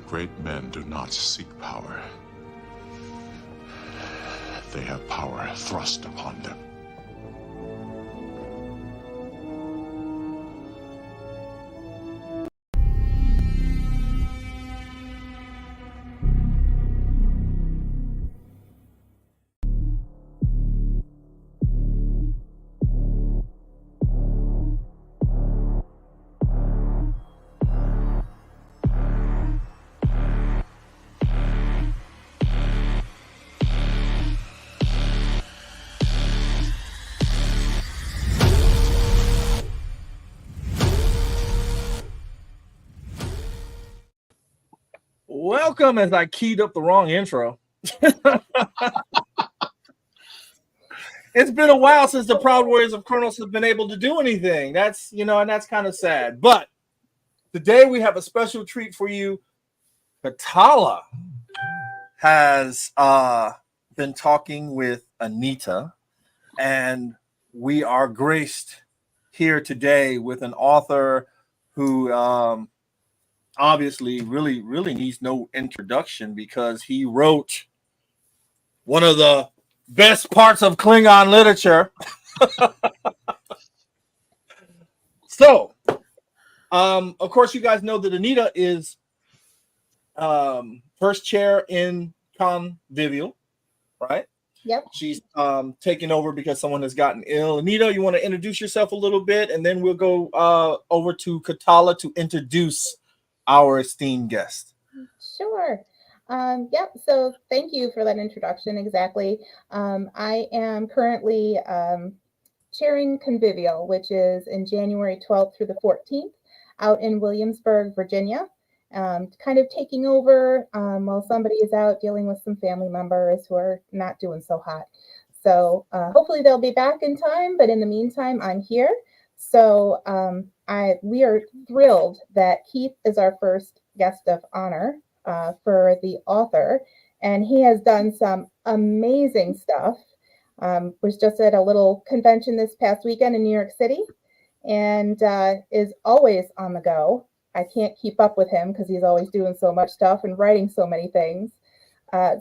Great men do not seek power. They have power thrust upon them. Welcome, as I keyed up the wrong intro. It's been a while since the Proud Warriors of Kronos have been able to do anything. That's, and that's kind of sad. But today we have a special treat for you. Katala has been talking with Anita, and we are graced here today with an author who obviously really needs no introduction, because he wrote one of the best parts of Klingon literature. So, of course, you guys know that Anita is first chair in Convivial, right? Yep. She's taking over because someone has gotten ill. Anita, you want to introduce yourself a little bit, and then we'll go over to Katala to introduce our esteemed guest. Sure. Yep. So thank you for that introduction. Exactly. I am currently chairing Convivial, which is in January 12th through the 14th out in Williamsburg, Virginia. Kind of taking over while somebody is out dealing with some family members who are not doing so hot. So hopefully they'll be back in time. But in the meantime, I'm here. So we are thrilled that Keith is our first guest of honor for the author, and he has done some amazing stuff. Was just at a little convention this past weekend in New York City, and is always on the go. I can't keep up with him because he's always doing so much stuff and writing so many things.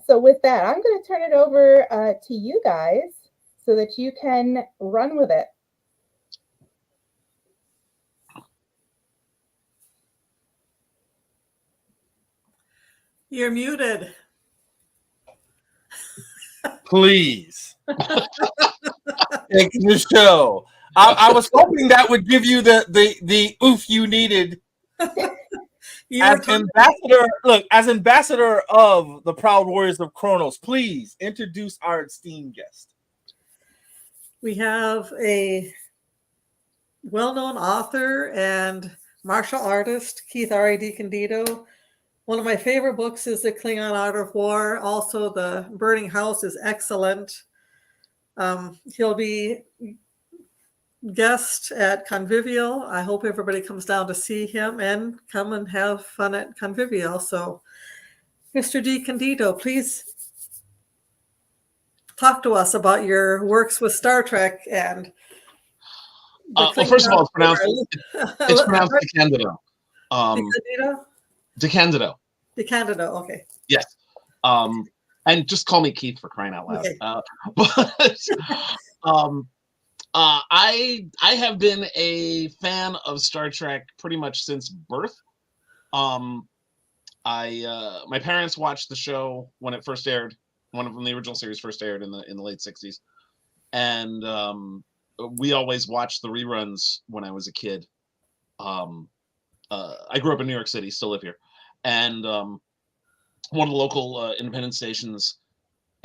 So with that, I'm going to turn it over to you guys so that you can run with it. You're muted. Please. Take the show. I was hoping that would give you the oof you needed. As ambassador of the Proud Warriors of Kronos, please introduce our esteemed guest. We have a well-known author and martial artist, Keith R. DeCandido. One of my favorite books is The Klingon Art of War. Also, The Burning House is excellent. He'll be guest at Convivial. I hope everybody comes down to see him and come and have fun at Convivial. So, Mr. DeCandido, please talk to us about your works with Star Trek and. Well, first of all, it's pronounced DeCandido. DeCandido. DeCandido, okay. Yes. And just call me Keith, for crying out loud. Okay. I have been a fan of Star Trek pretty much since birth. My parents watched the show when it first aired, when the original series first aired in the late 60s. And we always watched the reruns when I was a kid. I grew up in New York City, still live here. And one of the local independent stations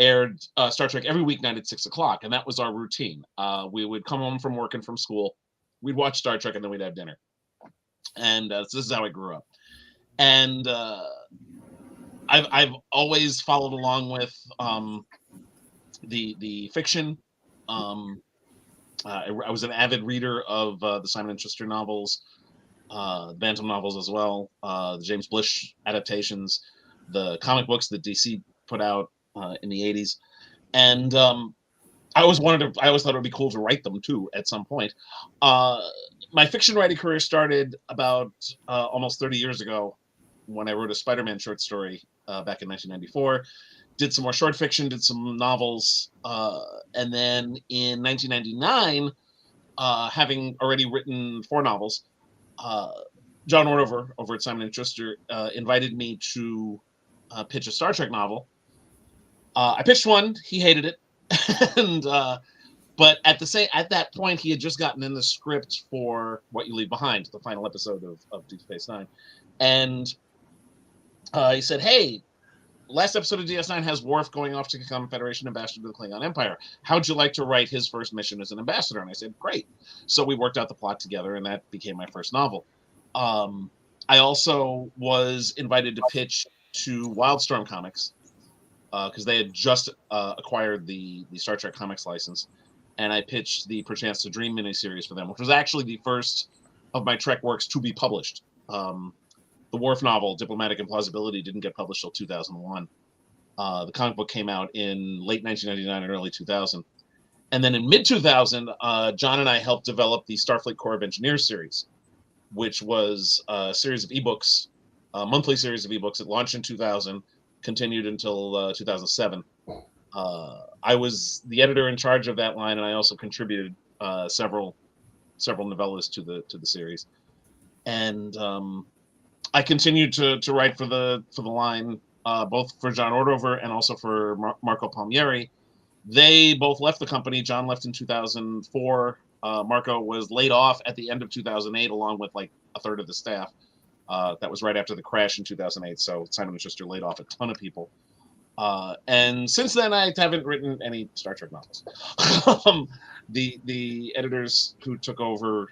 aired Star Trek every weeknight at 6 o'clock, and that was our routine. We would come home from work and from school, we'd watch Star Trek, and then we'd have dinner. And so this is how I grew up. And I've always followed along with the fiction. I was an avid reader of the Simon & Schuster novels, Bantam novels as well, the James Blish adaptations, the comic books that DC put out in the 80s. And I always thought it would be cool to write them too at some point. My fiction writing career started about almost 30 years ago when I wrote a Spider-Man short story back in 1994. Did some more short fiction, did some novels, and then in 1999, having already written 4 novels, John Ordover over at Simon & Schuster invited me to pitch a Star Trek novel. I pitched one, he hated it, and but at that point, he had just gotten in the script for What You Leave Behind, the final episode of Deep Space Nine, and he said, "Hey, last episode of DS9 has Worf going off to become Federation ambassador to the Klingon Empire. How'd you like to write his first mission as an ambassador?" And I said, "Great." So we worked out the plot together, and that became my first novel. I also was invited to pitch to Wildstorm Comics because they had just acquired the Star Trek Comics license, and I pitched the Perchance to Dream miniseries for them, which was actually the first of my Trek works to be published. The Worf novel, Diplomatic Implausibility, didn't get published till 2001. The comic book came out in late 1999 and early 2000. And then in mid-2000, John and I helped develop the Starfleet Corps of Engineers series, which was a series of ebooks, a monthly series of ebooks that launched in 2000, continued until 2007. I was the editor in charge of that line, and I also contributed several novellas to the series. And I continued to write for the line, both for John Ordover and also for Marco Palmieri. They both left the company. John left in 2004. Marco was laid off at the end of 2008, along with like a third of the staff. That was right after the crash in 2008. So Simon & Schuster laid off a ton of people. And since then, I haven't written any Star Trek novels. The editors who took over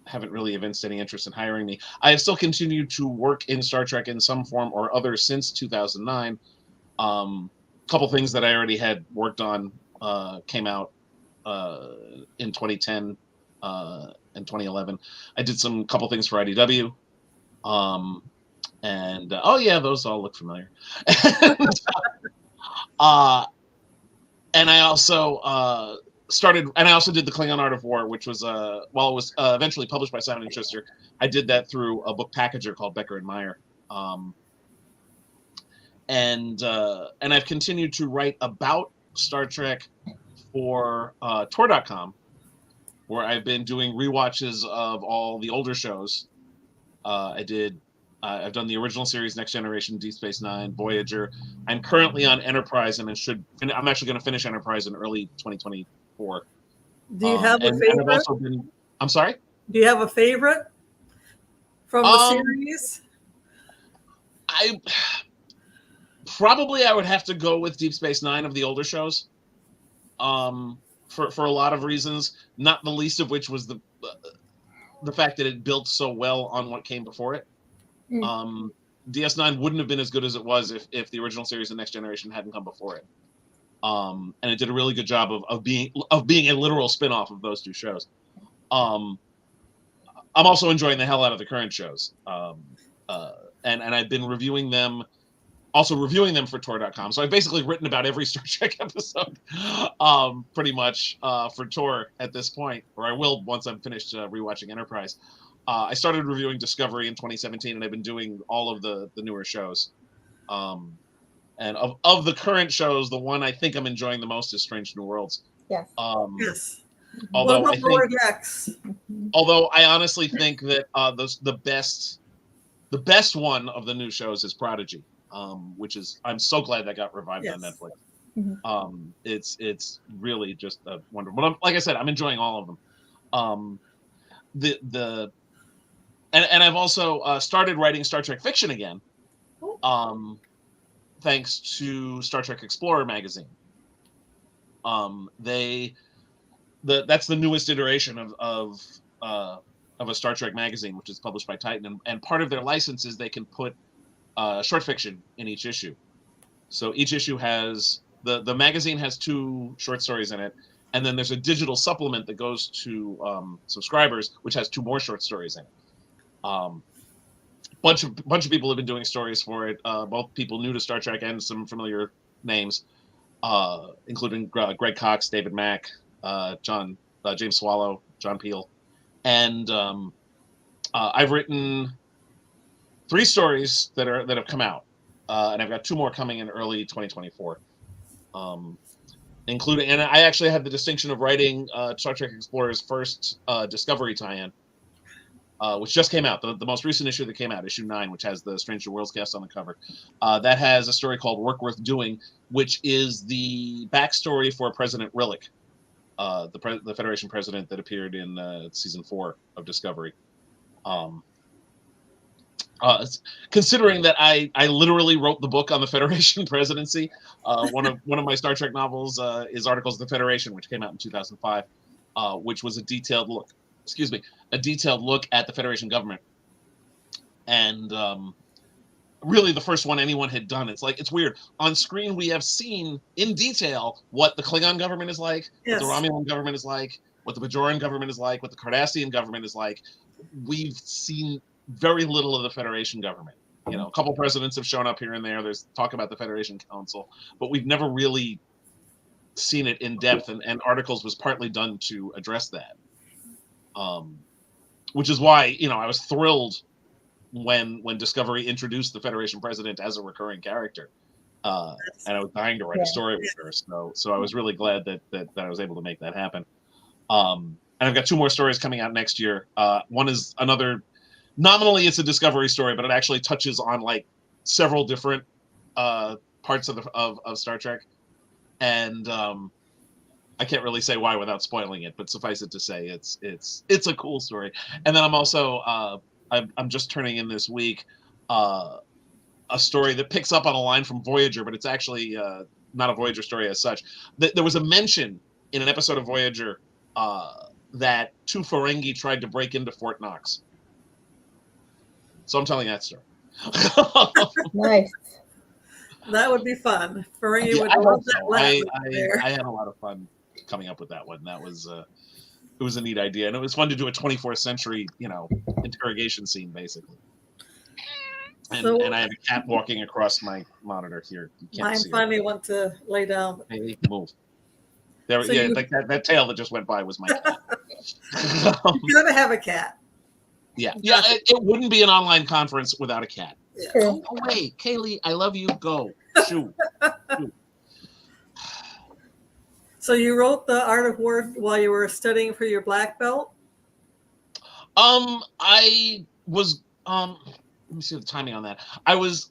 haven't really evinced any interest in hiring me. I have still continued to work in Star Trek in some form or other since 2009. Couple things that I already had worked on came out in 2010 and 2011. I did some couple things for IDW. And oh yeah, those all look familiar. And I also I also did the Klingon Art of War, which was while it was eventually published by Simon & Schuster, I did that through a book packager called Becker and Meyer. And I've continued to write about Star Trek for Tor.com, where I've been doing rewatches of all the older shows. I've done the original series, Next Generation, Deep Space Nine, Voyager. I'm currently on Enterprise, and I'm actually going to finish Enterprise in early 2024. Do you have a favorite? I'm sorry? Do you have a favorite from the series? I would have to go with Deep Space Nine of the older shows. For a lot of reasons, not the least of which was the fact that it built so well on what came before it. DS9 wouldn't have been as good as it was if the original series, The Next Generation, hadn't come before it. And it did a really good job of being a literal spin-off of those two shows. I'm also enjoying the hell out of the current shows. And I've been reviewing them for Tor.com. So I've basically written about every Star Trek episode pretty much for Tor at this point, or I will once I'm finished rewatching Enterprise. I started reviewing Discovery in 2017, and I've been doing all of the newer shows. And of the current shows, the one I think I'm enjoying the most is Strange New Worlds. Yes. Yes. Although Although I honestly think that the best one of the new shows is Prodigy, which is, I'm so glad that got revived on Netflix. Mm-hmm. It's really just a wonderful. But like I said, I'm enjoying all of them. And I've also started writing Star Trek fiction again, thanks to Star Trek Explorer magazine. That's the newest iteration of a Star Trek magazine, which is published by Titan, and part of their license is they can put short fiction in each issue. So each issue has the magazine has 2 short stories in it, and then there's a digital supplement that goes to subscribers, which has 2 more short stories in it. Bunch of people have been doing stories for it, both people new to Star Trek and some familiar names. including Greg Cox, David Mack, James Swallow, John Peel, and I've written 3 stories that have come out, and I've got 2 more coming in early 2024. Including, and I actually had the distinction of writing Star Trek Explorer's first Discovery tie-in, which just came out, the most recent issue that came out, issue 9, which has the Strange New Worlds cast on the cover. That has a story called Work Worth Doing, which is the backstory for President Rillick, the Federation president that appeared in season 4 of Discovery. Considering that I literally wrote the book on the Federation presidency, one of my Star Trek novels is Articles of the Federation, which came out in 2005, which was a detailed look at the Federation government, and really the first one anyone had done. It's weird. On screen we have seen in detail what the Klingon government is like, Yes. what the Romulan government is like, what the Bajoran government is like, what the Cardassian government is like. We've seen very little of the Federation government. A couple presidents have shown up here and there. There's talk about the Federation Council, but we've never really seen it in depth, and Articles was partly done to address that. Which is why, I was thrilled when Discovery introduced the Federation president as a recurring character. And I was dying to write a story with her. So I was really glad that I was able to make that happen. And I've got 2 more stories coming out next year. One is another, nominally it's a Discovery story, but it actually touches on several different parts of Star Trek. And I can't really say why without spoiling it, but suffice it to say, it's a cool story. And then I'm also I'm just turning in this week a story that picks up on a line from Voyager, but it's actually not a Voyager story as such. There was a mention in an episode of Voyager that 2 Ferengi tried to break into Fort Knox. So I'm telling that story. Nice. That would be fun. Ferengi Yeah, would I love hope that so. laugh. I had a lot of fun coming up with that one. That was it was a neat idea, and it was fun to do a 24th century interrogation scene basically. And I have a cat walking across my monitor here. You can't Mine see finally went to lay down. Hey, move. There, So yeah, you- like that tail that just went by was my cat. You gotta have a cat. Yeah. It wouldn't be an online conference without a cat. Yeah. True. Go away, Kaylee. I love you. Go. Shoo. So you wrote the Art of War while you were studying for your black belt? I was let me see the timing on that. I was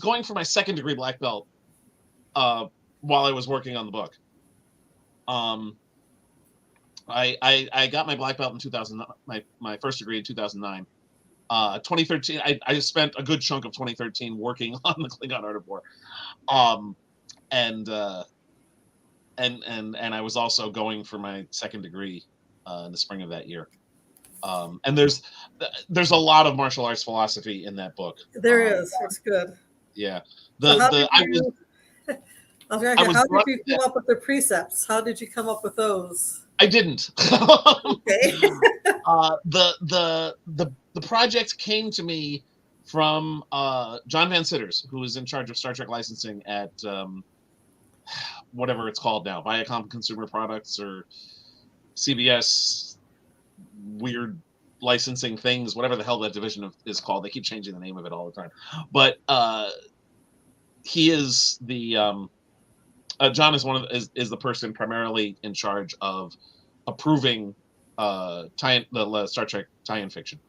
going for my 2nd degree black belt while I was working on the book. I got my black belt in 2009, my 1st degree in 2009. 2013, I spent a good chunk of 2013 working on the Klingon Art of War. And I was also going for my 2nd degree in the spring of that year. And there's a lot of martial arts philosophy in that book. There is. It's good. Yeah. How did you come up with the precepts? How did you come up with those? I didn't. Okay. The project came to me from John Van Sitters, who is in charge of Star Trek licensing at whatever it's called now, Viacom Consumer Products or CBS weird licensing things, whatever the hell that division is called. They keep changing the name of it all the time. But he is the John is the person primarily in charge of approving the Star Trek tie-in fiction.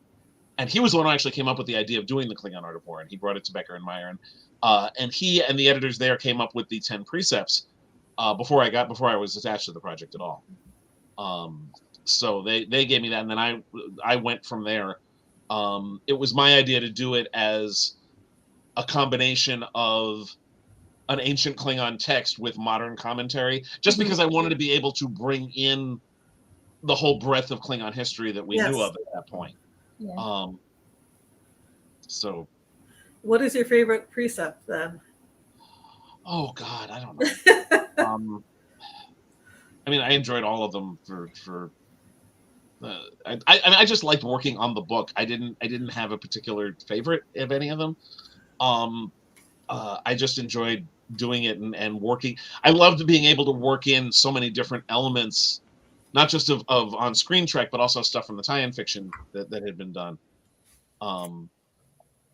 And he was the one who actually came up with the idea of doing the Klingon Art of War, and he brought it to Becker and Meyer, and he and the editors there came up with the 10 precepts before I was attached to the project at all. So they gave me that, and then I went from there. It was my idea to do it as a combination of an ancient Klingon text with modern commentary, just because I wanted to be able to bring in the whole breadth of Klingon history that we knew of at that point. Yeah. So what is your favorite precept then? Oh God, I don't know. I mean, I enjoyed all of them for I just liked working on the book. I didn't have a particular favorite of any of them. I just enjoyed doing it and working. I loved being able to work in so many different elements, not just of on-screen Trek, but also stuff from the tie-in fiction that had been done.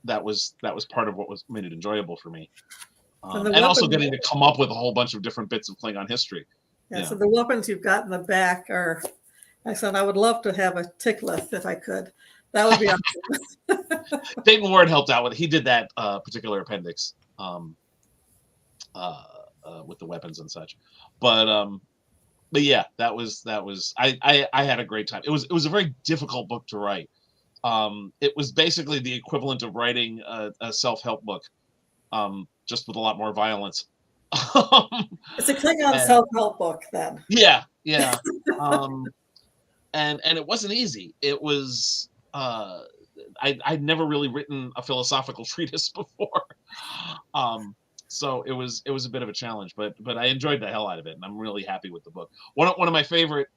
That was part of what made it enjoyable for me. And also getting to come up with a whole bunch of different bits of Klingon history. Yeah, so the weapons you've got in the back are excellent. I would love to have a tick lift if I could. That would be awesome. Dayton Ward helped out with it. He did that particular appendix with the weapons and such. But yeah, that was I had a great time. It was a very difficult book to write. It was basically the equivalent of writing a self-help book, just with a lot more violence. It's a Klingon self-help book then. Yeah. And it wasn't easy. It was I'd never really written a philosophical treatise before. So it was a bit of a challenge, but I enjoyed the hell out of it, and I'm really happy with the book. One of my favorite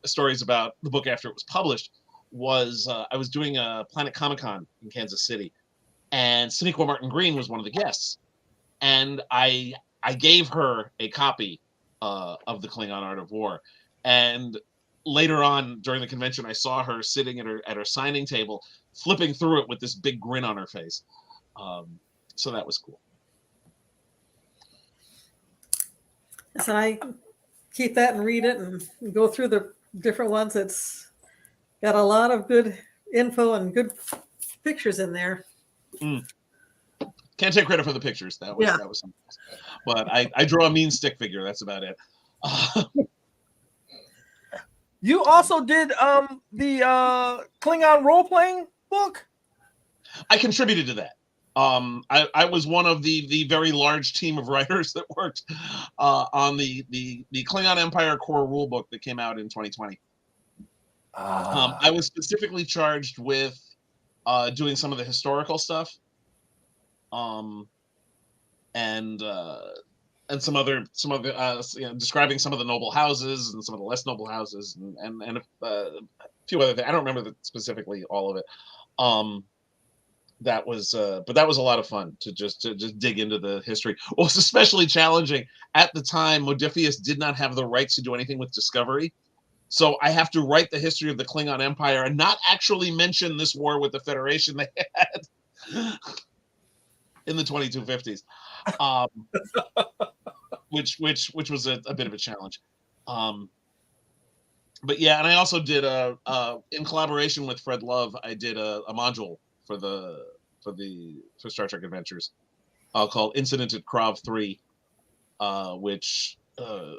stories about the book after it was published was I was doing a Planet Comic-Con in Kansas City, and Sonequa Martin Green was one of the guests, and I gave her a copy of the Klingon Art of War, and later on during the convention, I saw her sitting at her signing table, flipping through it with this big grin on her face. So that was cool. So I keep that and read it and go through the different ones. It's got a lot of good info and good pictures in there. Can't take credit for the pictures. That was something else. But I draw a mean stick figure. That's about it. You also did the Klingon role-playing book? I contributed to that. I was one of the very large team of writers that worked on the Klingon Empire core rulebook that came out in 2020. I was specifically charged with doing some of the historical stuff, and some other describing some of the noble houses and some of the less noble houses and a few other things. I don't remember specifically all of it. That was but that was a lot of fun to just dig into the history. What was especially challenging at the time, Modiphius did not have the rights to do anything with Discovery. So I have to write the history of the Klingon Empire and not actually mention this war with the Federation they had in the 2250s. Which was a bit of a challenge. But yeah, and I also did in collaboration with Fred Love, I did a module for Star Trek Adventures called Incident at Krav 3, which I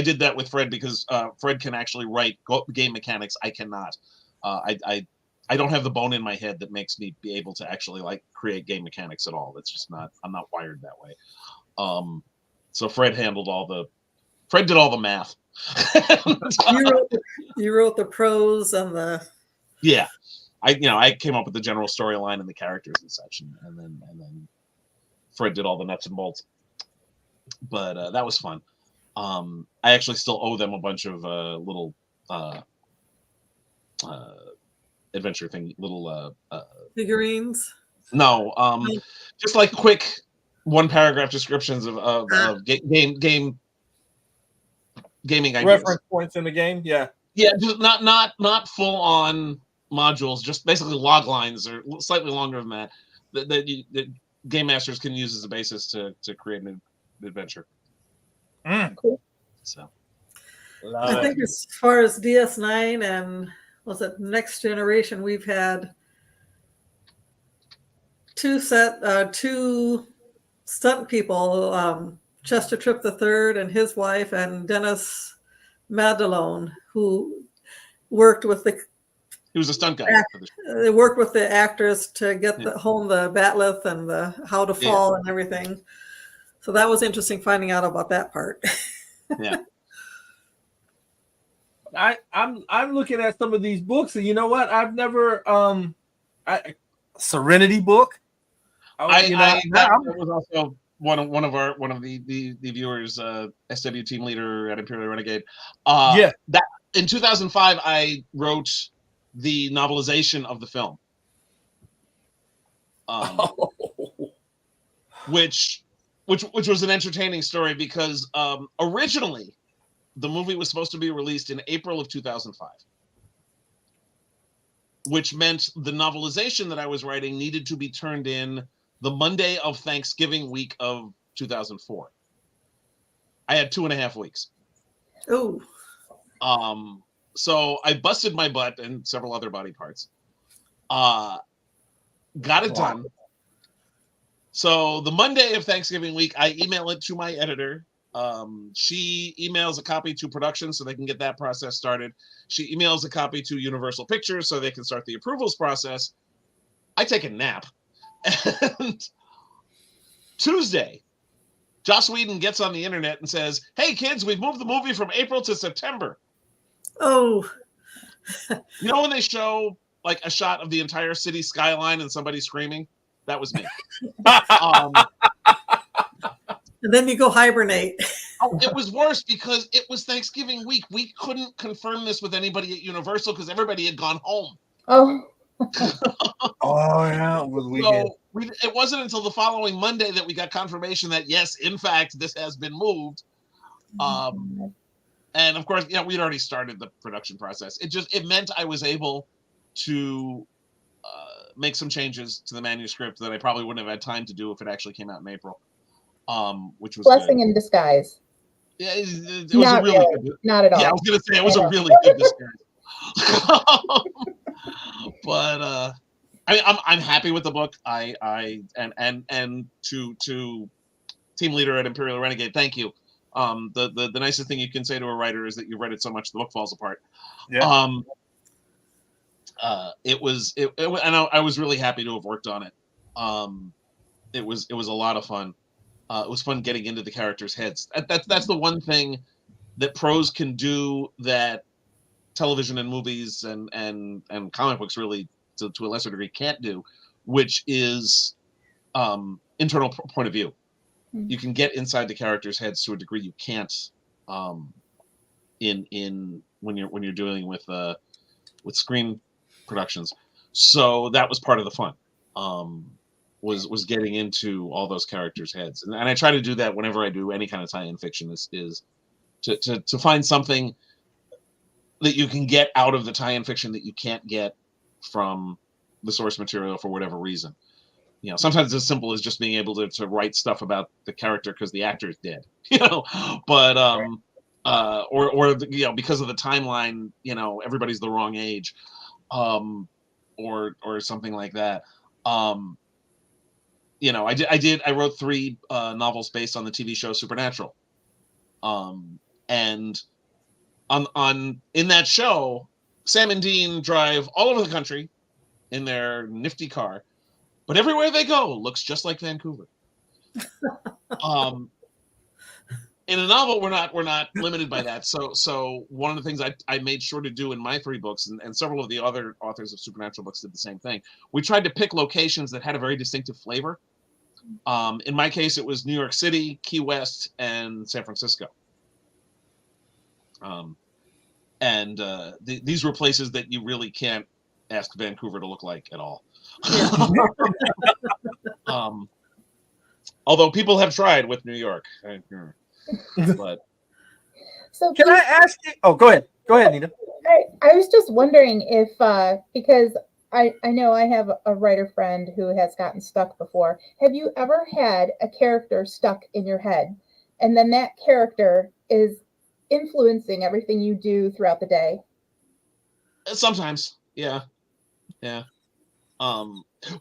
did that with Fred because Fred can actually write game mechanics. I cannot. I don't have the bone in my head that makes me be able to actually create game mechanics at all. That's just I'm not wired that way. So Fred did all the math. you wrote the prose and the I came up with the general storyline and the characters and such, and then Fred did all the nuts and bolts. But that was fun. I actually still owe them a bunch of little adventure thing, little figurines. No, just like quick one paragraph descriptions of gaming ideas. Reference points in the game, yeah, just not full on modules, just basically log lines or slightly longer than that that game masters can use as a basis to create an adventure. Cool. So I think as far as DS9 and Next Generation, we've had two stunt people, Chester Tripp III and his wife, and Dennis Madelone, who worked with he was a stunt guy. They worked with the actors to get home the batleth and the how to fall and everything. So that was interesting finding out about that part. Yeah. I'm looking at some of these books, and you know what? I've never Serenity book. That was also one of the viewers, SW team leader at Imperial Renegade. That in 2005 I wrote the novelization of the film. which was an entertaining story because originally the movie was supposed to be released in April of 2005, which meant the novelization that I was writing needed to be turned in the Monday of Thanksgiving week of 2004. I had 2.5 weeks. Oh, So I busted my butt and several other body parts. Got it done. So the Monday of Thanksgiving week, I email it to my editor. She emails a copy to production so they can get that process started. She emails a copy to Universal Pictures so they can start the approvals process. I take a nap. And Tuesday, Joss Whedon gets on the internet and says, "Hey kids, we've moved the movie from April to September." oh, You know when they show like a shot of the entire city skyline and somebody screaming? That was me. and then you go hibernate. Oh, it was worse because it was Thanksgiving week. We couldn't confirm this with anybody at Universal because everybody had gone home. Oh, Oh yeah, it was weekend. So it wasn't until the following Monday that we got confirmation that yes, in fact, this has been moved. And of course, we'd already started the production process. It meant I was able to make some changes to the manuscript that I probably wouldn't have had time to do if it actually came out in April. Which was blessing good. in disguise. Yeah, it was Not a really really. good. Not at all. Yeah, I was gonna say it was a really good disguise. But I'm happy with the book. And to team leader at Imperial Renegade, thank you. The nicest thing you can say to a writer is that you've read it so much the book falls apart. Yeah. And I was really happy to have worked on it. It was a lot of fun. It was fun getting into the characters' heads. That's the one thing that prose can do that television and movies and comic books really to a lesser degree can't do, which is internal point of view. You can get inside the characters' heads to a degree you can't in when you're dealing with screen productions. So that was part of the fun. Was getting into all those characters' heads, and I try to do that whenever I do any kind of tie-in fiction. Is to find something that you can get out of the tie-in fiction that you can't get from the source material for whatever reason. Sometimes it's as simple as just being able to write stuff about the character because the actor is dead, but or because of the timeline, everybody's the wrong age, or something like that. I wrote 3 novels based on the TV show Supernatural, and in that show, Sam and Dean drive all over the country in their nifty car, but everywhere they go looks just like Vancouver. In a novel, we're not limited by that. So one of the things I made sure to do in my 3 books, and several of the other authors of Supernatural books did the same thing. We tried to pick locations that had a very distinctive flavor. In my case, it was New York City, Key West, and San Francisco. These were places that you really can't ask Vancouver to look like at all. Although people have tried with New York, but So Can I ask you? Oh, go ahead. Go ahead, Nina. I was just wondering if, because I know I have a writer friend who has gotten stuck before. Have you ever had a character stuck in your head, and then that character is influencing everything you do throughout the day? sometimes, yeah.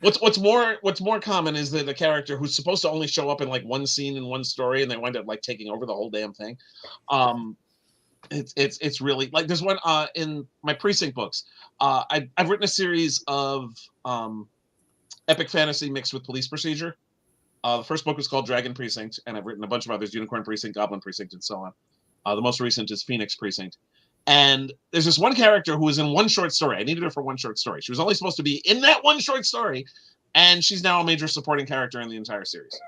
What's more common is that the character who's supposed to only show up in like one scene in one story, and they wind up like taking over the whole damn thing. It's really like there's one in my Precinct books. I've written a series of epic fantasy mixed with police procedure. The first book was called Dragon Precinct, and I've written a bunch of others: Unicorn Precinct, Goblin Precinct, and so on. The most recent is Phoenix Precinct. And there's this one character who was in one short story. I needed her for one short story. She was only supposed to be in that one short story, and she's now a major supporting character in the entire series.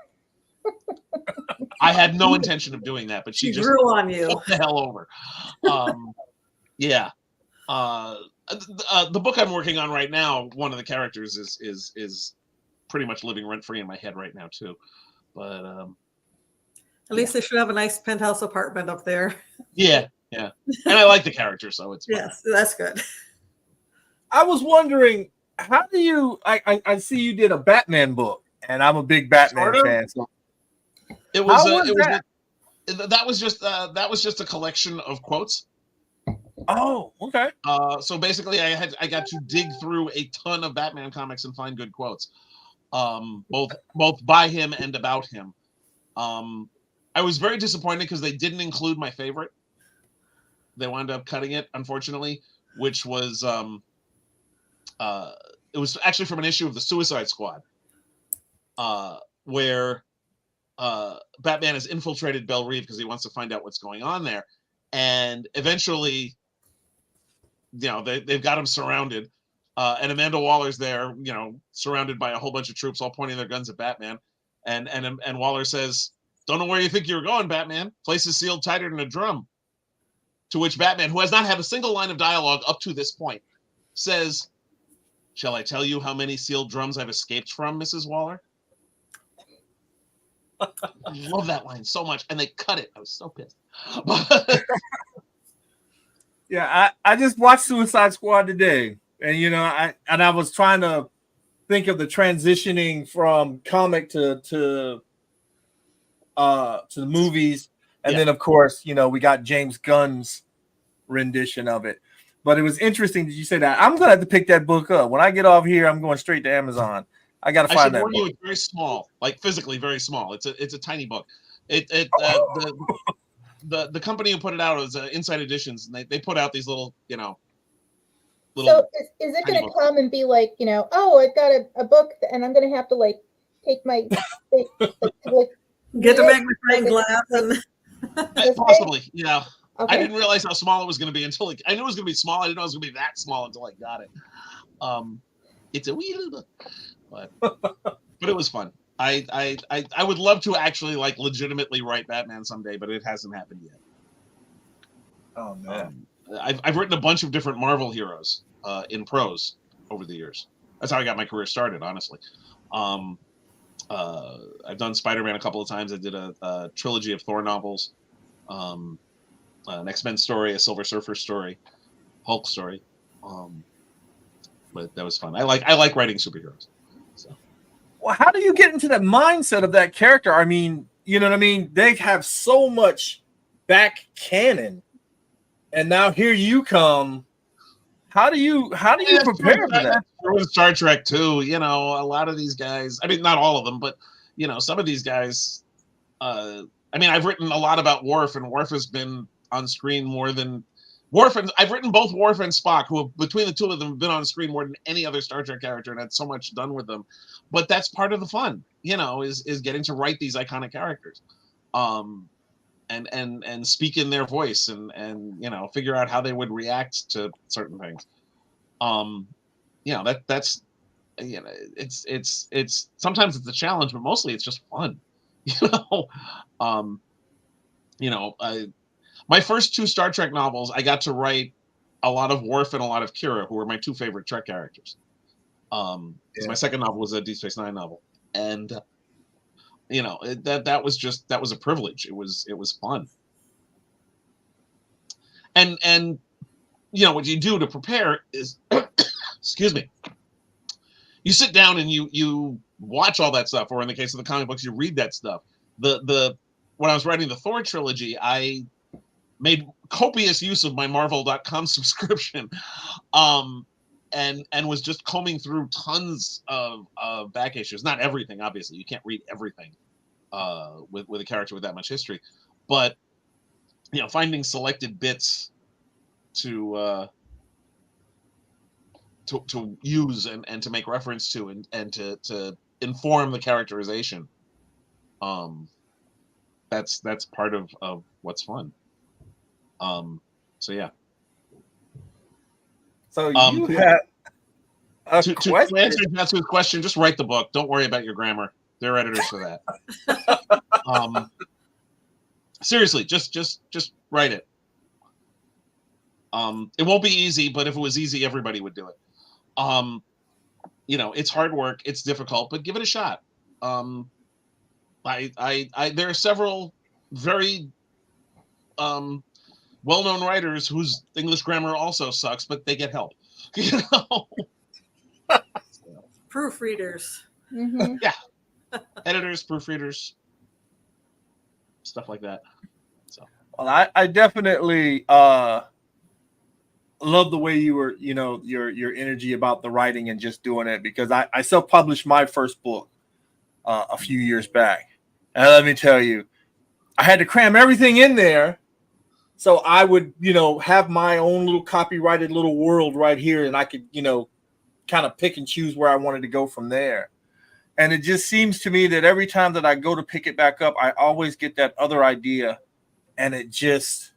I had no intention of doing that, but she just grew on you. took the hell over. Yeah. The book I'm working on right now, one of the characters is pretty much living rent free in my head right now too. But At least they should have a nice penthouse apartment up there. yeah, and I like the character, so it's fun. Yes, that's good. I was wondering, how do you? I see you did a Batman book, and I'm a big Batman Sort of. fan. So It was, how was it was that? that was just a collection of quotes. Oh, okay. So basically, I got to dig through a ton of Batman comics and find good quotes, both by him and about him. I was very disappointed because they didn't include my favorite. They wound up cutting it, unfortunately, which was it was actually from an issue of the Suicide Squad, where Batman has infiltrated Belle Reve because he wants to find out what's going on there, and eventually, they've got him surrounded, and Amanda Waller's there, surrounded by a whole bunch of troops, all pointing their guns at Batman, and Waller says, "Don't know where you think you're going, Batman. Place is sealed tighter than a drum." To which Batman, who has not had a single line of dialogue up to this point, says, "Shall I tell you how many sealed drums I've escaped from, Mrs. Waller?" I love that line so much, and they cut it. I was so pissed. Yeah, I just watched Suicide Squad today, and I was trying to think of the transitioning from comic to the movies, and then of course we got James Gunn's rendition of it. But it was interesting that you say that. I'm gonna have to pick that book up when I get off here. I'm going straight to Amazon. I got to find that book. It's very small, like physically very small. It's a tiny book. The company who put it out was Inside Editions, and they put out these little. So is it going to come and be like, oh, I've got a book and I'm going to have to like take my get a magnifying glass and possibly, yeah. Okay. I didn't realize how small it was going to be until I knew it was going to be small. I didn't know it was going to be that small until I got it. It's a wee little book, but it was fun. I would love to actually like legitimately write Batman someday, but it hasn't happened yet. Oh man. I've written a bunch of different Marvel heroes in prose over the years. That's how I got my career started, honestly. I've done Spider-Man a couple of times. I did a trilogy of Thor novels, an X-Men story, a Silver Surfer story, Hulk story. But that was fun. I like writing superheroes. So. Well, how do you get into that mindset of that character? I mean, you know what I mean? They have so much back canon. And now here you come. How do you prepare for that? With Star Trek too, a lot of these guys. I mean, not all of them, but some of these guys. I've written a lot about Worf, and Worf has been on screen more than Worf. And I've written both Worf and Spock, who between the two of them have been on screen more than any other Star Trek character, and had so much done with them. But that's part of the fun, is getting to write these iconic characters. And speak in their voice and figure out how they would react to certain things. That's it's sometimes it's a challenge, but mostly it's just fun. My first two Star Trek novels, I got to write a lot of Worf and a lot of Kira, who were my two favorite Trek characters. Because my second novel was a Deep Space Nine novel, and that was a privilege. It was fun. And what you do to prepare is excuse me, you sit down and you watch all that stuff, or in the case of the comic books, you read that stuff. When I was writing the Thor trilogy, I made copious use of my Marvel.com subscription, and was just combing through tons of back issues. Not everything, obviously. You can't read everything with a character with that much history, but finding selected bits to use and to make reference to and to inform the characterization. That's part of what's fun. So yeah. So you had a question. To answer Natsu's question, just write the book. Don't worry about your grammar. There are editors for that. Seriously, just write it. It won't be easy, but if it was easy, everybody would do it. It's hard work. It's difficult, but give it a shot. There are several very well-known writers whose English grammar also sucks, but they get help. You know? Proofreaders. Mhm. Yeah, editors, proofreaders, stuff like that. So Well, I definitely love the way you were, your energy about the writing and just doing it, because I self-published my first book a few years back. And let me tell you, I had to cram everything in there so I would, have my own little copyrighted little world right here, and I could, kind of pick and choose where I wanted to go from there. And it just seems to me that every time that I go to pick it back up, I always get that other idea, and it just,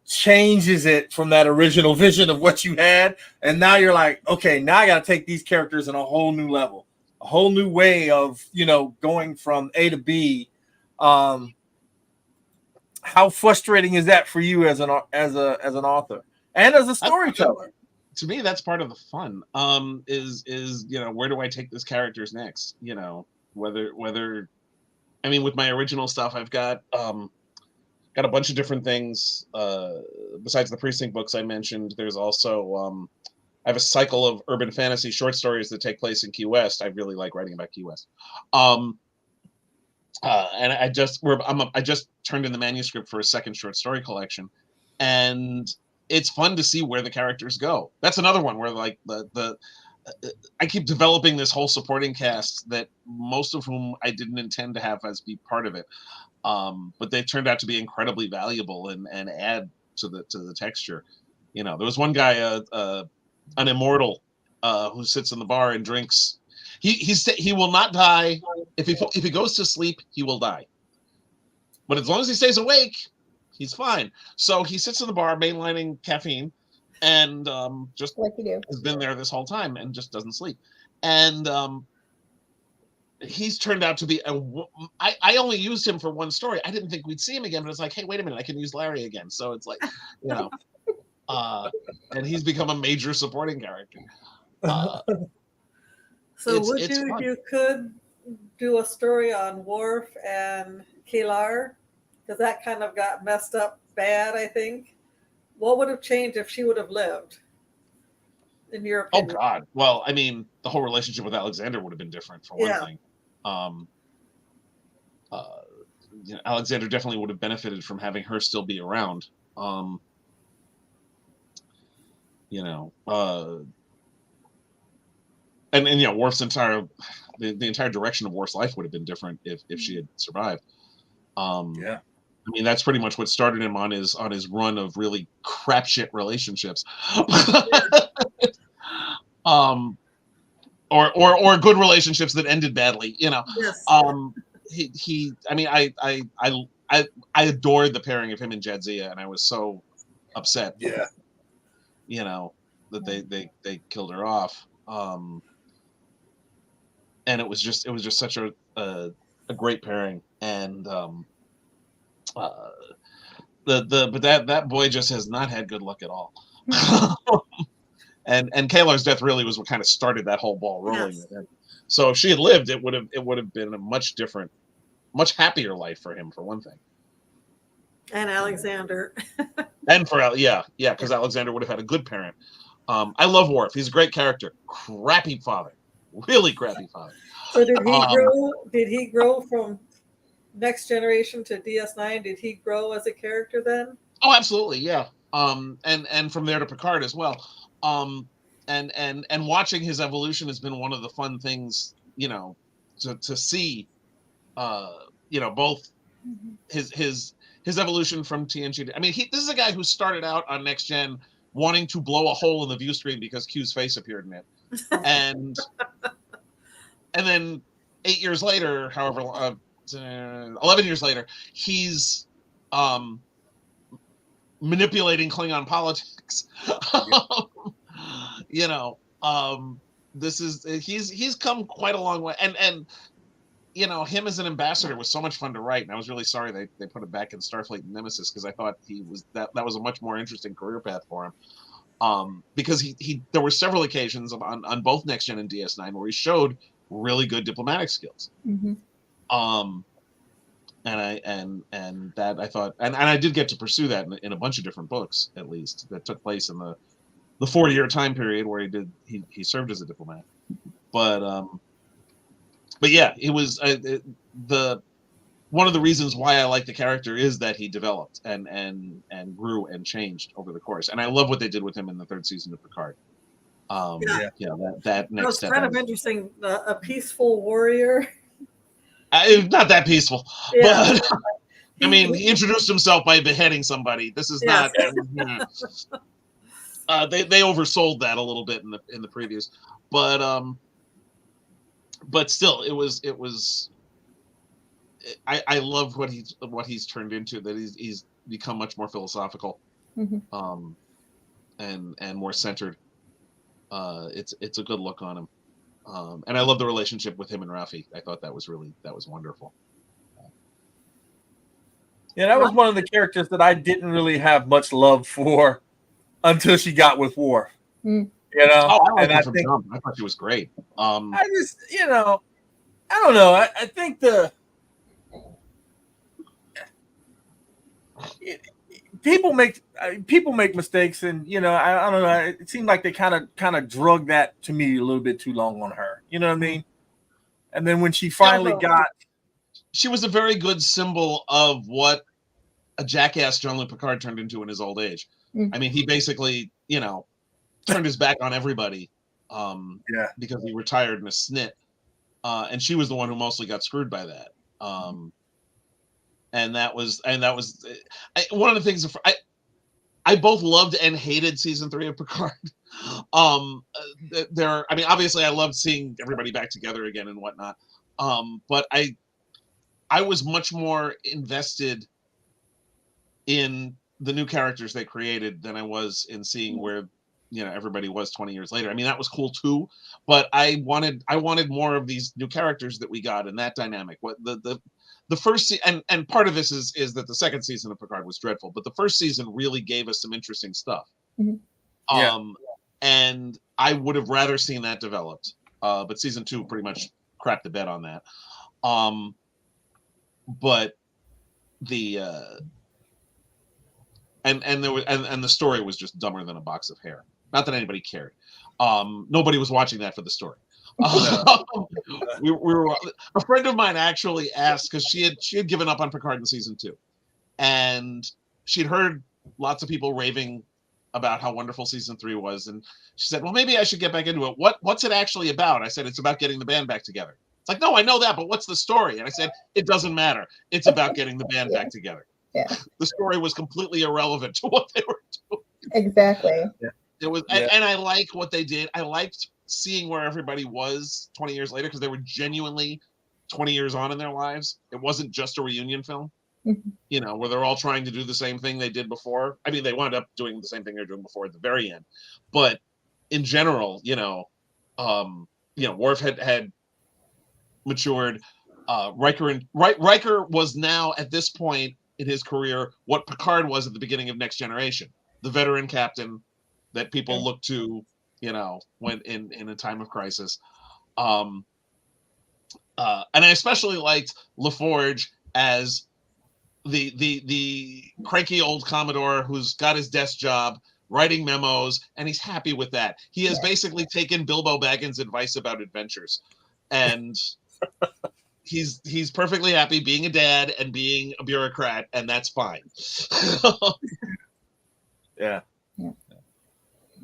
changes it from that original vision of what you had. And now you're like, okay, now I got to take these characters in a whole new level, a whole new way of, going from A to B. How frustrating is that for you as an author and as a storyteller? To me, that's part of the fun. Is where do I take this characters next? Whether I mean, with my original stuff, I've got a bunch of different things. Besides the Precinct books I mentioned, there's also I have a cycle of urban fantasy short stories that take place in Key West. I really like writing about Key West. And I just turned in the manuscript for a second short story collection, and it's fun to see where the characters go. That's another one where like I keep developing this whole supporting cast that most of whom I didn't intend to have as be part of it. But they turned out to be incredibly valuable and add to the texture. There was one guy, an immortal, who sits in the bar and drinks. He will not die if he goes to sleep. He will die, but as long as he stays awake, he's fine. So he sits in the bar, mainlining caffeine, and just Like you do. has been there this whole time and just doesn't sleep. And he's turned out to be I only used him for one story. I didn't think we'd see him again, but it's like, hey, wait a minute, I can use Larry again. So it's like, and he's become a major supporting character. So it's would fun. if you could do a story on Worf and Kalar, because that kind of got messed up bad, I think. What would have changed if she would have lived, in your opinion? Oh God! Well, I mean, the whole relationship with Alexander would have been different for one thing. Alexander definitely would have benefited from having her still be around. And Worf's the entire direction of Worf's life would have been different if she had survived. Yeah. I mean, that's pretty much what started him on his run of really crapshit relationships. Or good relationships that ended badly, Yes. I adored the pairing of him and Jadzia, and I was so upset. Yeah. That they killed her off. And it was just such a great pairing, and but that boy just has not had good luck at all. and Kalar's death really was what kind of started that whole ball rolling. Yes. So if she had lived, it would have been a much different, much happier life for him, for one thing. And Alexander. And because Alexander would have had a good parent. I love Worf. He's a great character. Crappy father. Really crappy father. So did he grow? Did he grow from Next Generation to DS9? Did he grow as a character then? Oh, absolutely, yeah. And from there to Picard as well. And watching his evolution has been one of the fun things, to see. Both his evolution from TNG. I mean, this is a guy who started out on Next Gen wanting to blow a hole in the view screen because Q's face appeared in it, and then 8 years later, 11 years later, he's manipulating Klingon politics. He's come quite a long way, and him as an ambassador was so much fun to write, and I was really sorry they put him back in Starfleet and Nemesis, because I thought that was a much more interesting career path for him. Because there were several occasions on both Next Gen and DS9 where he showed really good diplomatic skills. Mm-hmm. And that I thought, and I did get to pursue that in a bunch of different books, at least that took place in the 4-year time period where he served as a diplomat. But yeah, it was the one of the reasons why I like the character is that he developed and grew and changed over the course, and I love what they did with him in the 3rd season of Picard. Yeah. That That next was step. kind of interesting. A peaceful warrior. Not that peaceful, Yeah. but I mean, he introduced himself by beheading somebody. This is Yes. not. They oversold that a little bit in the previews, but still, it was. I love what he's turned into. That he's become much more philosophical, Mhm. And more centered. It's a good look on him, and I love the relationship with him and Rafi. I thought that was wonderful. Yeah, that was one of the characters that I didn't really have much love for until she got with Worf. Mm. You know, Oh, I liked and her I from think jump. I thought she was great. I just, I don't know. I think people make mistakes, and I don't know. It seemed like they kind of drug that to me a little bit too long on her. You know what I mean? And then when she finally got, she was a very good symbol of what a jackass Jean-Luc Picard turned into in his old age. Mm. I mean, he basically, turned his back on everybody, because he retired in a snit, and she was the one who mostly got screwed by that. And that was one of the things. I both loved and hated season 3 of Picard. Obviously, I loved seeing everybody back together again and whatnot. But I was much more invested in the new characters they created than I was in seeing where everybody was 20 years later. I mean, that was cool too, but I wanted more of these new characters that we got in that dynamic. What the first and part of this is that the second season of Picard was dreadful, but the first season really gave us some interesting stuff. Mm-hmm. And I would have rather seen that developed, but season 2 pretty much crapped the bed on that. But the and there was and the story was just dumber than a box of hair. Not that anybody cared. Nobody was watching that for the story. We were a friend of mine actually asked, because she had given up on Picard in season 2, and she'd heard lots of people raving about how wonderful season 3 was, and she said, well, maybe I should get back into it. What's it actually about? I said, it's about getting the band back together. It's like, no, I know that, but what's the story? And I said, it doesn't matter. It's about getting the band back together. Yeah. The story was completely irrelevant to what they were doing. Exactly. Yeah. It was, and I like what they did. I liked seeing where everybody was 20 years later, because they were genuinely 20 years on in their lives. It wasn't just a reunion film, Mm-hmm. Where they're all trying to do the same thing they did before. I mean, they wound up doing the same thing they were doing before at the very end, but in general, Worf had matured. Riker was now at this point in his career what Picard was at the beginning of Next Generation, the veteran captain that people look to, when in a time of crisis. And I especially liked LaForge as the cranky old Commodore who's got his desk job writing memos, and he's happy with that. He has basically taken Bilbo Baggins' advice about adventures, and he's perfectly happy being a dad and being a bureaucrat, and that's fine. Yeah.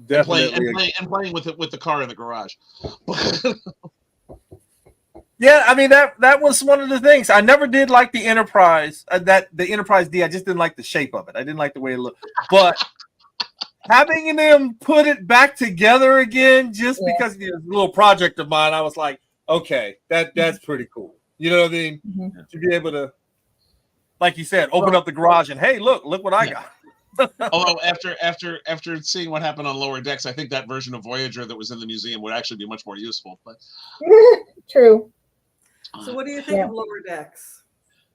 Definitely. And playing with it with the car in the garage. Yeah, I mean that was one of the things. I never did like the Enterprise. The Enterprise D, I just didn't like the shape of it. I didn't like the way it looked. But having them put it back together again, just because it's a little project of mine, I was like, okay, that's pretty cool. You know what I mean? Mm-hmm. To be able to, like you said, open up the garage and hey, look what I got. Although after seeing what happened on Lower Decks, I think that version of Voyager that was in the museum would actually be much more useful. But True. So what do you think of Lower Decks?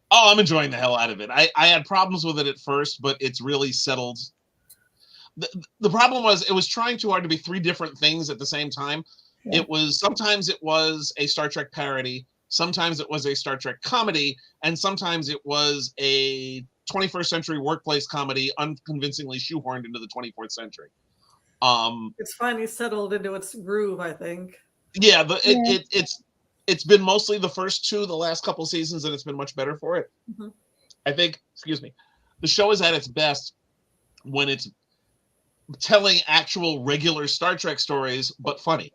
Oh, I'm enjoying the hell out of it. I had problems with it at first, but it's really settled. The problem was it was trying too hard to be 3 different things at the same time. Yeah. Sometimes it was a Star Trek parody, sometimes it was a Star Trek comedy, and sometimes it was a 21st century workplace comedy unconvincingly shoehorned into the 24th century. It's finally settled into its groove, I think. Yeah, Yeah. it's been mostly the first two, the last couple seasons, and it's been much better for it. Mhm. I think, excuse me, the show is at its best when it's telling actual regular Star Trek stories, but funny.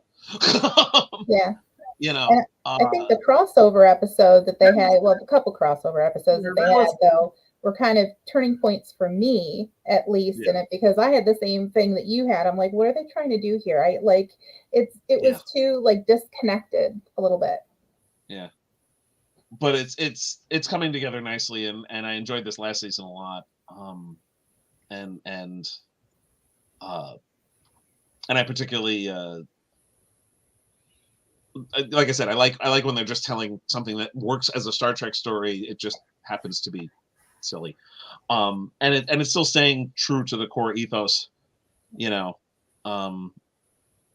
Yeah. You know, And I think the crossover episode that they had, well, a couple crossover episodes that they had, though, were kind of turning points for me, at least, in Yeah. it, because I had the same thing that you had. I'm like, what are they trying to do here? I like it Yeah. was too like disconnected a little bit. Yeah. But it's coming together nicely, and I enjoyed this last season a lot. And I particularly like I said, I like when they're just telling something that works as a Star Trek story. It just happens to be silly, and it's still staying true to the core ethos, you know.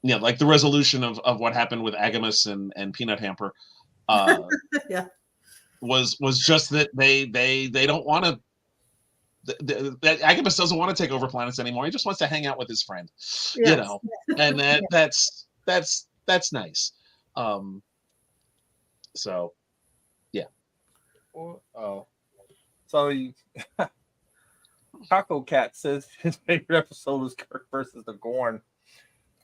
Like the resolution of what happened with Agamus and Peanut Hamper, Yeah. was just that they don't want to. That Agabus doesn't want to take over planets anymore. He just wants to hang out with his friend, Yes. and that's nice. So, yeah. Oh, so Taco Cat says his favorite episode was Kirk versus the Gorn.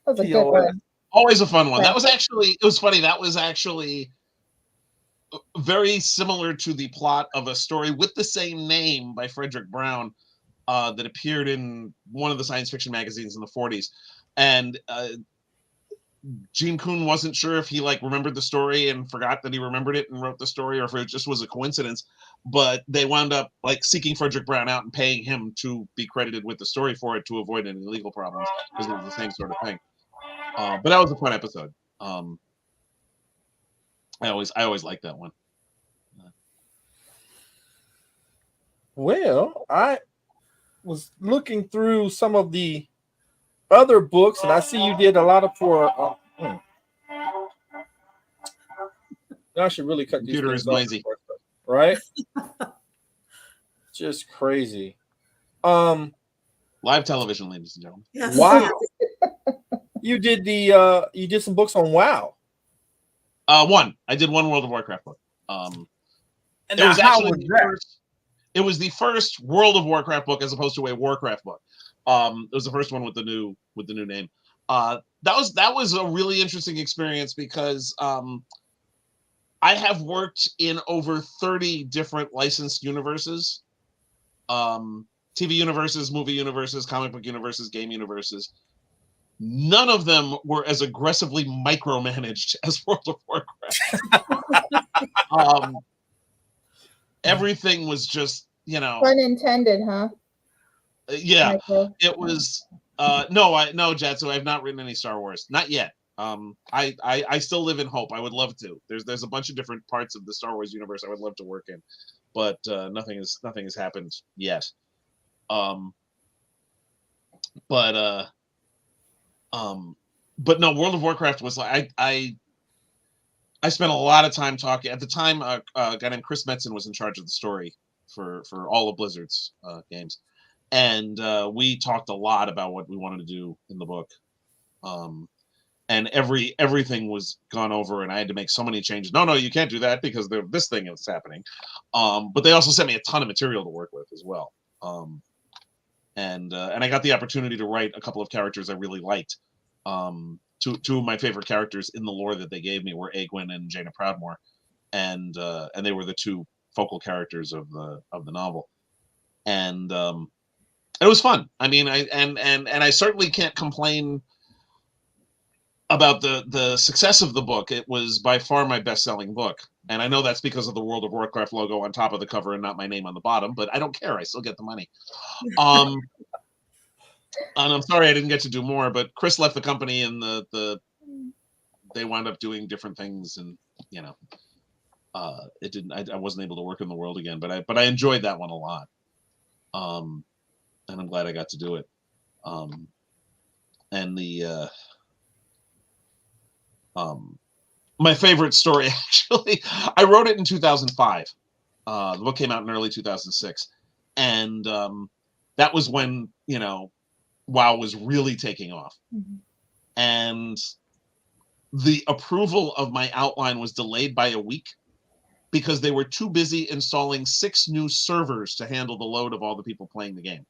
That was a good TOS. one. Always a fun one. That was actually, it was funny. That was actually very similar to the plot of a story with the same name by Frederick Brown that appeared in one of the science fiction magazines in the 40s. And Gene Kuhn wasn't sure if he remembered the story and forgot that he remembered it and wrote the story, or if it just was a coincidence. But they wound up seeking Frederick Brown out and paying him to be credited with the story for it to avoid any legal problems, because it was the same sort of thing. But that was a fun episode. I always liked that one. Well, I was looking through some of the other books, and I see you did a lot of for. I should really cut these Computer things is off, noisy. right? Just crazy. Live television, ladies and gentlemen. Yes. Wow. You did some books on WoW. I did one World of Warcraft book. And it was how actually was that? It was the first World of Warcraft book as opposed to a Warcraft book. It was the first one with the new name. That was a really interesting experience because I have worked in over 30 different licensed universes, TV universes, movie universes, comic book universes, game universes. None of them were as aggressively micromanaged as World of Warcraft. Everything was just, Pun intended, huh? Yeah, Michael? it was. No, Jatsu, I've not written any Star Wars, not yet. I still live in hope. I would love to. There's a bunch of different parts of the Star Wars universe I would love to work in, but nothing has happened yet. But no, World of Warcraft was I spent a lot of time talking. At the time, a guy named Chris Metzen was in charge of the story for all of Blizzard's games, and we talked a lot about what we wanted to do in the book. And everything was gone over, and I had to make so many changes. No, you can't do that because this thing is happening. But they also sent me a ton of material to work with as well. And I got the opportunity to write a couple of characters I really liked. Two of my favorite characters in the lore that they gave me were Egwene and Jaina Proudmoore, and they were the two focal characters of the novel. And it was fun. I mean, I certainly can't complain about the success of the book. It was by far my best-selling book, and I know that's because of the World of Warcraft logo on top of the cover and not my name on the bottom, but I don't care. I still get the money. And I'm sorry I didn't get to do more, but Chris left the company, and they wound up doing different things, and it didn't. I wasn't able to work in the world again, but I enjoyed that one a lot. And I'm glad I got to do it. And the my favorite story, actually, I wrote it in 2005. The book came out in early 2006, and that was when WoW was really taking off, and the approval of my outline was delayed by a week because they were too busy installing 6 new servers to handle the load of all the people playing the game.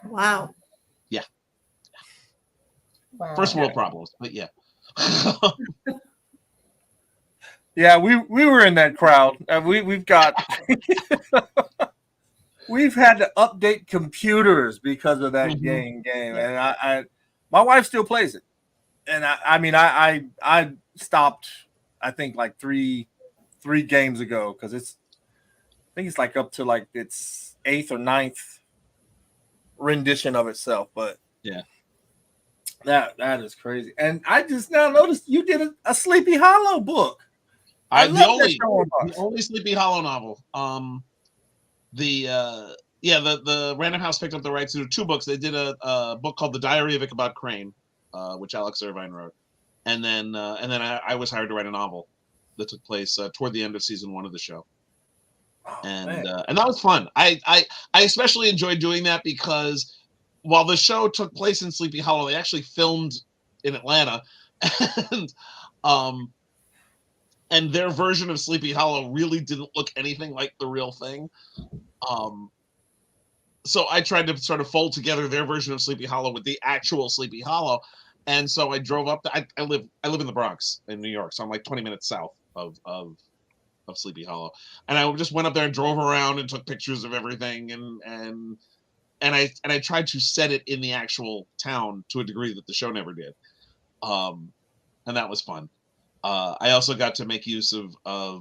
Wow. Yeah. Wow. First world problems, but yeah. Yeah, we were in that crowd. We've got we've had to update computers because of that game, and I my wife still plays it, and I stopped, I think, like three games ago, because I think it's like up to like its 8th or 9th rendition of itself. But yeah, that is crazy. And I just now noticed you did a Sleepy Hollow book. the only Sleepy Hollow novel. The Random House picked up the rights to 2 books. They did a book called The Diary of Ichabod Crane, which Alex Irvine wrote, and then I was hired to write a novel that took place toward the end of season 1 of the show, and that was fun. I especially enjoyed doing that because while the show took place in Sleepy Hollow, they actually filmed in Atlanta, and their version of Sleepy Hollow really didn't look anything like the real thing. So I tried to sort of fold together their version of Sleepy Hollow with the actual Sleepy Hollow, and so I drove up. I live in the Bronx in New York, so I'm like 20 minutes south of Sleepy Hollow, and I just went up there and drove around and took pictures of everything, and I tried to set it in the actual town to a degree that the show never did, and that was fun. I also got to make use of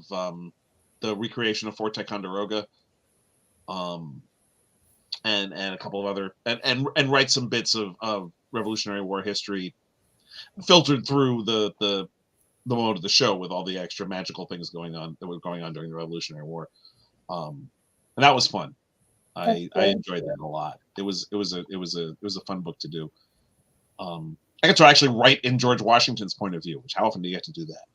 the recreation of Fort Ticonderoga, and a couple of other and write some bits of Revolutionary War history filtered through the mode of the show with all the extra magical things that were going on during the Revolutionary War, and that was fun. I enjoyed that a lot. It was a fun book to do. I got to actually write in George Washington's point of view, which how often do you get to do that?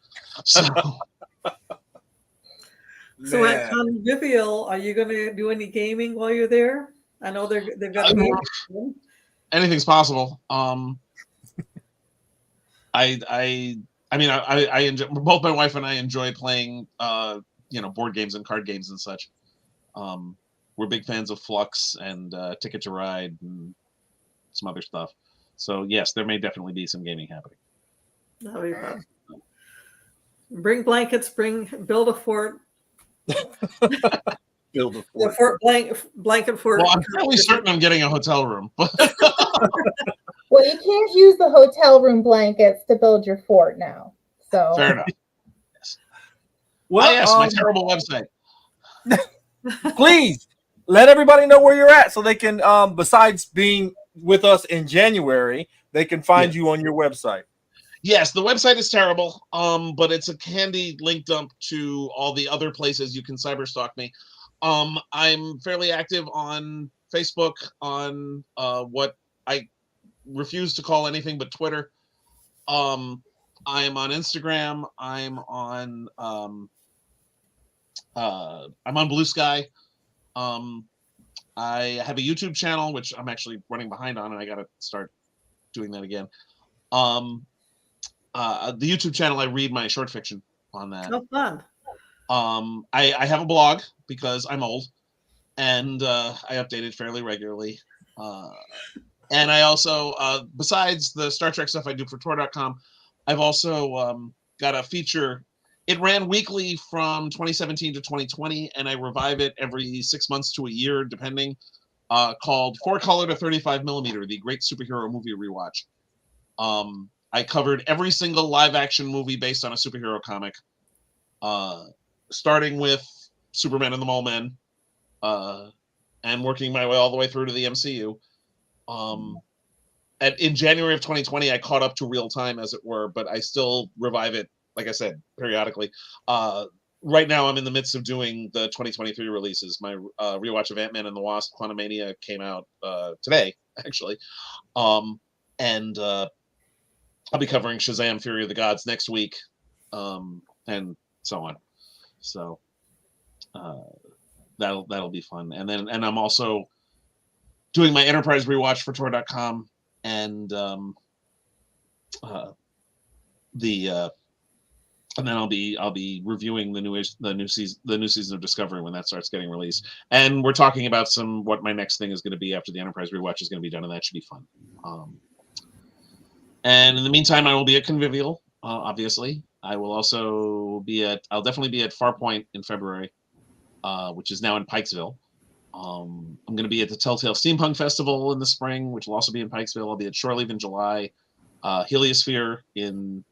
So at Convivial, are you going to do any gaming while you're there? I know they've got a game. Anything's possible. I enjoy, both my wife and I enjoy playing board games and card games and such. We're big fans of Flux and Ticket to Ride and some other stuff. So yes, there may definitely be some gaming happening. That'll be fun. Bring blankets. Build a fort. Build a The fort. blanket fort. Well, I'm fairly certain I'm getting a hotel room. Well, you can't use the hotel room blankets to build your fort now. So Fair enough. Yes. Well, yes, my terrible website. Please let everybody know where you're at, so they can, besides being with us in January, they can find you on your website. Yes, the website is terrible, but it's a handy link dump to all the other places you can cyberstalk me. I'm fairly active on Facebook, on what I refuse to call anything but Twitter. I'm on Instagram. I'm on Blue Sky. I have a YouTube channel, which I'm actually running behind on, and I got to start doing that again. The YouTube channel, I read my short fiction on that. Oh, fun. I have a blog because I'm old, and I update it fairly regularly. And I also, besides the Star Trek stuff I do for Tor.com, I've also got a feature. It ran weekly from 2017 to 2020, and I revive it every 6 months to a year, depending, called 4-Color to 35mm, the Great Superhero Movie Rewatch. I covered every single live-action movie based on a superhero comic, starting with Superman and the Mole Men, and working my way all the way through to the MCU. In January of 2020, I caught up to real time, as it were, but I still revive it, like I said, periodically. Right now, I'm in the midst of doing the 2023 releases. My rewatch of Ant-Man and the Wasp: Quantumania came out today, actually. And I'll be covering Shazam! Fury of the Gods next week. and so on. So that'll be fun. And I'm also doing my Enterprise rewatch for Tor.com, and and then I'll be reviewing the new season of Discovery when that starts getting released. And we're talking about what my next thing is going to be after the Enterprise rewatch is going to be done, and that should be fun. And in the meantime, I will be at Convivial. Obviously, I will also I'll definitely be at Farpoint in February, which is now in Pikesville. I'm going to be at the Telltale Steampunk Festival in the spring, which will also be in Pikesville. I'll be at Shore Leave in July, Heliosphere in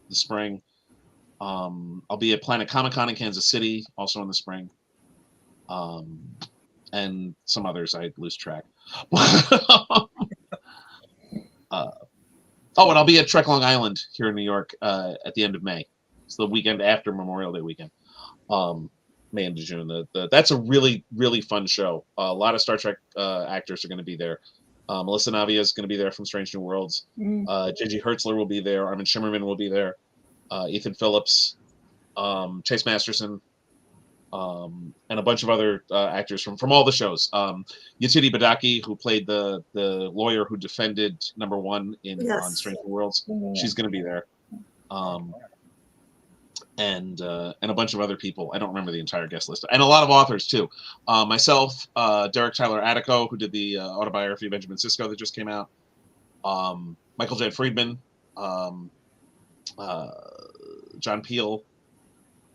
the spring. I'll be at Planet Comic Con in Kansas City, also in the spring, and some others I lose track. And I'll be at Trek Long Island here in New York at the end of May. It's the weekend after Memorial Day weekend, May into June. That's a really, really fun show. A lot of Star Trek actors are going to be there. Melissa Navia is going to be there from Strange New Worlds. J.G. Hertzler will be there. Armin Shimmerman will be there. Ethan Phillips, Chase Masterson, and a bunch of other actors from all the shows. Yetidi Badaki, who played the lawyer who defended number 1 on Strange New Worlds, she's going to be there. And a bunch of other people. I don't remember the entire guest list. And a lot of authors, too. Myself, Derek Tyler Attico, who did the autobiography of Benjamin Sisko that just came out. Michael J. Friedman. John Peel.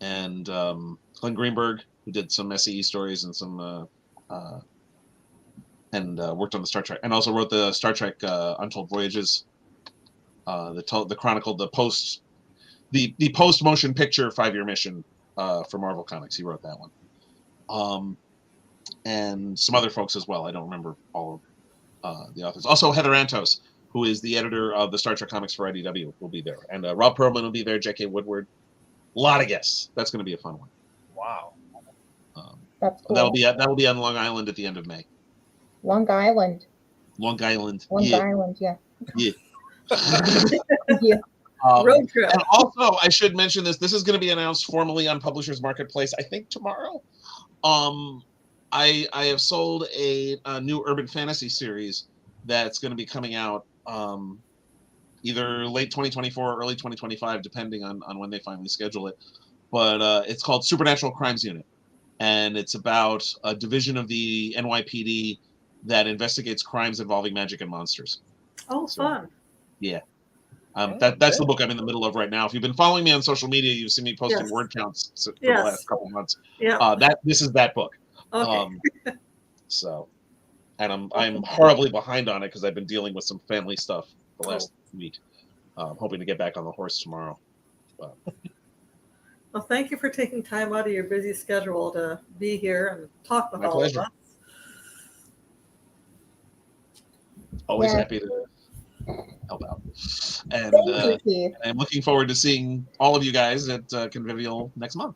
And Glenn Greenberg, who did some SCE stories and some... worked on the Star Trek. And also wrote the Star Trek Untold Voyages. The chronicled the post... The post-motion picture 5-year mission for Marvel Comics. He wrote that one. And some other folks as well. I don't remember all of the authors. Also, Heather Antos, who is the editor of the Star Trek comics for IDW, will be there. And Rob Perlman will be there, J.K. Woodward. A lot of guests. That's going to be a fun one. Wow. That's cool. That'll be on Long Island at the end of May. Long Island. Long Island. Island, yeah. Yeah. Yeah. Road trip. And also, I should mention this. This is going to be announced formally on Publishers Marketplace, I think tomorrow. I have sold a new urban fantasy series that's going to be coming out either late 2024 or early 2025, depending on when they finally schedule it. But it's called Supernatural Crimes Unit, and it's about a division of the NYPD that investigates crimes involving magic and monsters. Oh, fun. Yeah. That's the book I'm in the middle of right now. If you've been following me on social media, you've seen me posting word counts for the last couple of months. Yeah. This is that book. Okay. And I'm horribly behind on it because I've been dealing with some family stuff the last week. I'm hoping to get back on the horse tomorrow. But. Well, thank you for taking time out of your busy schedule to be here and talk with all of us. Always happy to help out. And I'm looking forward to seeing all of you guys at Convivial next month.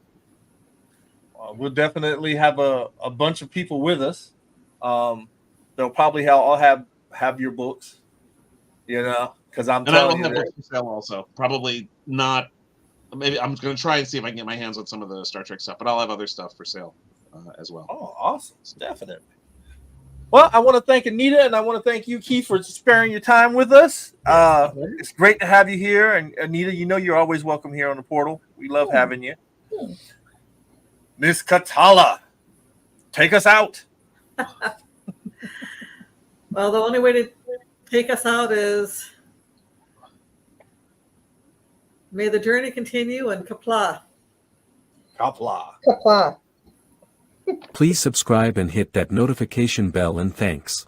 We'll definitely have a bunch of people with us. They'll probably all have your books, because I'm telling you. And I will have books for sale also. Probably not. Maybe I'm going to try and see if I can get my hands on some of the Star Trek stuff, but I'll have other stuff for sale as well. Oh, awesome. Definitely. Well, I want to thank Anita, and I want to thank you, Keith, for sparing your time with us. It's great to have you here. And Anita, you're always welcome here on the portal. We love having you. Miss Katala, take us out. Well, the only way to take us out is may the journey continue, and Qapla'. Qapla'. Qapla'. Please subscribe and hit that notification bell, and thanks.